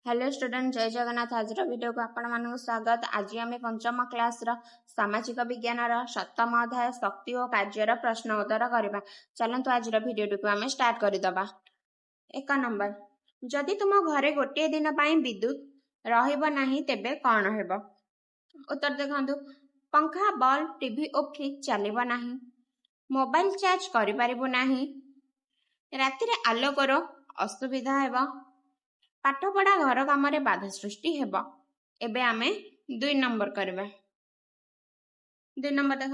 Hello student, जय जगन्नाथ। आज video को आपण मानक स्वागत। आज आम पंचम क्लास सामाजिक विज्ञान सप्तम अध्याय शक्ति और कार्यर प्रश्न उत्तर करवा। चलतु आज वीडियो को आम स्टार्ट करदे। 1 नंबर, जदि तुम घरे गोटे दिन विद्युत रहिब नाही तेबे कौन हेब? उत्तर देखंतु, पंखा, बल्ब, टीवी और फ्रिज चलिब नाही, मोबाइल चार्ज करिपारिबु नाही, राति रे आलोकर असुविधा हेब, पाठ पढ़ा घर काम बाधा सृष्टि हेब। एबे आमे 2 नंबर करबा। 2 नंबर देख,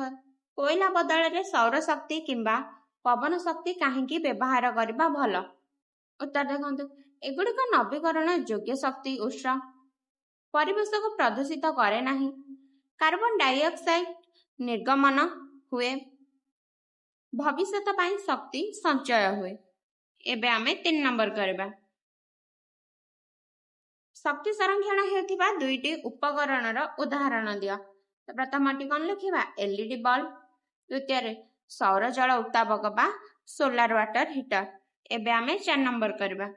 कोयला बदल रे सौर शक्ति किंबा पवन शक्ति काहेकि व्यवहार करबा भल? उत्तर देखंतु, एगुड़िक नवीकरण योग्य शक्ति उत्स, परिवेश को प्रदूषित करे नाही, कार्बन डाइऑक्साइड निर्गमन हुए, भविष्यत पाई शक्ति संचय हुए। एबे आमे 3 नंबर करबा। शक्ति संरक्षण हेउथिबा 2टी उपकरणर उदाहरण दिया। तो प्रथमटी कौन लिखिबा? एलईडी बल्ब, द्वितीय सौर जल उत्तापक बा सोलार वाटर हीटर। एबे आमे 4 नंबर करबा।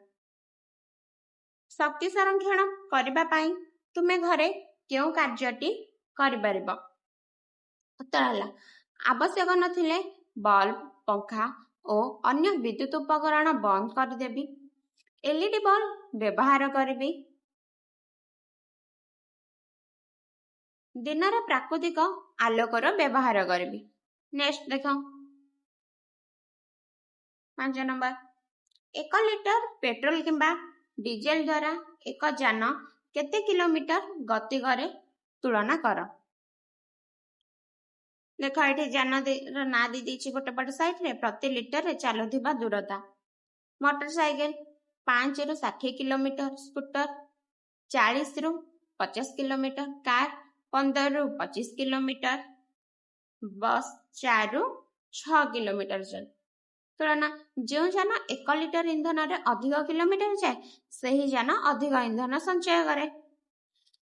शक्ति संरक्षण करबा पाई तुमे घरे केउ कार्यटी करि परिबो? उत्तर हला, आवश्यक नथिले बल्ब, पंखा और अन्य विद्युत उपकरण बंद कर देबी, एलईडी बल्ब व्यवहार करबी, दिन प्राकृतिक आलोकर व्यवहार करबी। नेक्स्ट देख 5 नंबर, 1 लिटर पेट्रोल किंबा डीजेल द्वारा एक जान केते किलोमीटर गति करे तुलना कर? देख ये जान ना दी गोटे पट साइड रे प्रति लिटर रे चलुथिबा दूरता। मोटरसाइकेल 5 रु 60 किलोमीटर, स्कूटर 40 रु 50 किलोमीटर, कार 15 रु 25 किलोमीटर, बस 4 रु 6 किलोमीटर तुलना। जो जान 1 लिटर इंधन रे अधिक किलोमीटर जाए सही जान अधिक इंधन संचय करे।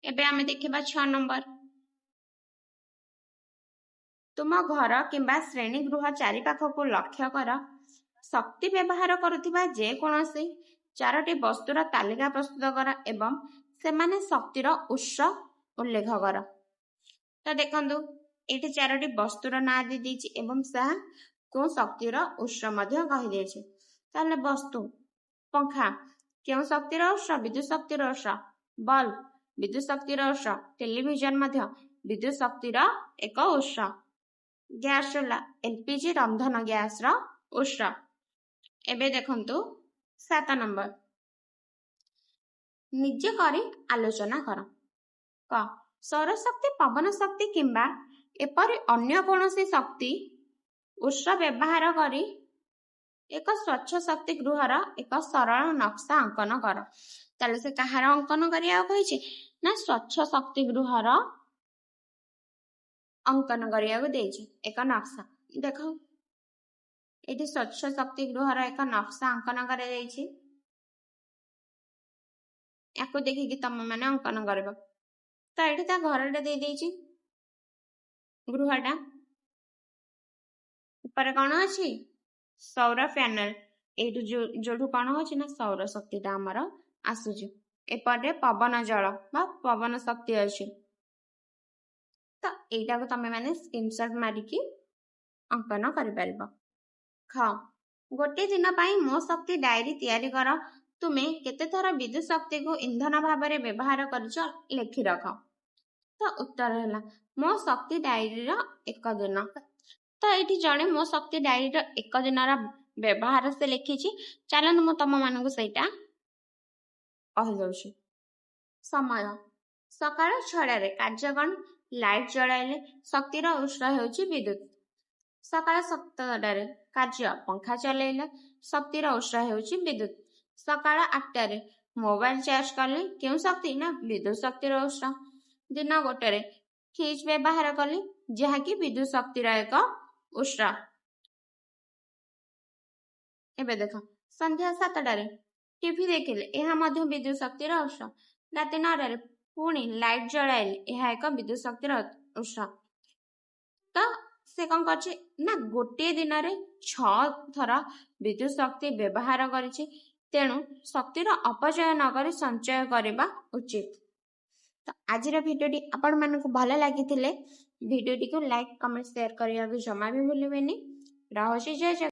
एबे आमे देखिबा 6 नंबर, तुम घर किंबा श्रेणी गृह चारि पाख को लक्ष्य कर, शक्ति व्यवहार करुथिबा जे कोनोसी 4टी वस्तुर तालिका प्रस्तुत कर एवं सेमाने शक्तिर उत्स उल्लेख कर। तो देखंतु एठी 4टी वस्तुर ना दी दीची एवं सा को शक्तिर उत्स मध्य कहि देछि। ताले वस्तु पंखा केउ शक्तिर उत्स? विद्युत शक्तिर उत्स। बल्ब विद्युत शक्तिर उत्स। टेलीविजन मध्य विद्युत शक्तिर एक उत्स। गैस चूल्हा एलपीजी रंधन गैस रा उत्स। एबे देखंतु 7 नंबर, निजे करी आलोचना कर। क सौर शक्ति, पवन शक्ति किंबा एपरि अन्य कोनोसी शक्ति उत्स व्यवहार करी एक स्वच्छ शक्ति गृहर एक सरल नक्शा अंकन कर। ताले से कहार अंकन करिया कहिछि ना स्वच्छ शक्ति गृहर अंकन करिया को देछि एक नक्शा। देखो एठी स्वच्छ शक्ति गृहर एक नक्शा अंकन करे देछि, याको देखि कि तम माने अंकन करबो। तो एठी ता घरटे दे देछि गृहटा, ऊपर कौन अछि? सौर पैनल। एठु जोठु कौन होछि ना सौर शक्तिटा हमर आसुछि। एपटे पवन जल बा पवन शक्ति अछि। तो एटा को तमे माने स्क्रीनशॉट मारी कि अंकन करि परिबो। ख गोटे दिन पाई मो शक्ति डायरी तैयारी कर। तुमे केते थर विद्युत शक्ति को ईंधन भाव में व्यवहार करछ लिखि रख। तो उत्तर है मो शक्ति डायरी रो 1 दिन। तो ये जड़े मो शक्ति डायरी रो 1 दिन व्यवहार से लिखी। चलत मु तुम मानक सहीटा कही। समय सकाळ 6 कार्यगण लाइट जलाइले शक्तिर उत्स हेउछि विद्युत। सकाळ 7 कार्य पंखा चलैले शक्तिर उत्स हेउछि विद्युत। सकाळ 8 मोबाइल चार्ज कले केउ शक्ति ना विद्युत शक्तिर उत्स। दिन 1 फ्रिज व्यवहार कले जहा कि विद्युत शक्तिर एक उत्स। एबे देखो संध्या 7 टीवी देखिले एहा मध्य विद्युत शक्तिर उत्स। राति 9 पुणी लाइट जलाइले एहा एक विद्युत शक्तिर उत्स। तो से कौन करछि ना गोटे दिन रे 6 थर विद्युत शक्ति व्यवहार करिछि। ତେଣୁ ଶକ୍ତିର ଅପଚୟ ନକରି ସଞ୍ଚୟ କରିବା ଉଚିତ। ତ ଆଜିର ଭିଡ଼ିଓଟି ଆପଣମାନଙ୍କୁ ଭଲ ଲାଗିଥିଲେ ଭିଡ଼ିଓଟିକୁ ଲାଇକ୍ କମେଣ୍ଟ ସେୟାର କରିବାକୁ ଜମା ବି ଭୁଲିବେନି। ରହୁଛି ଜୟ ଜଗନ୍ନାଥ।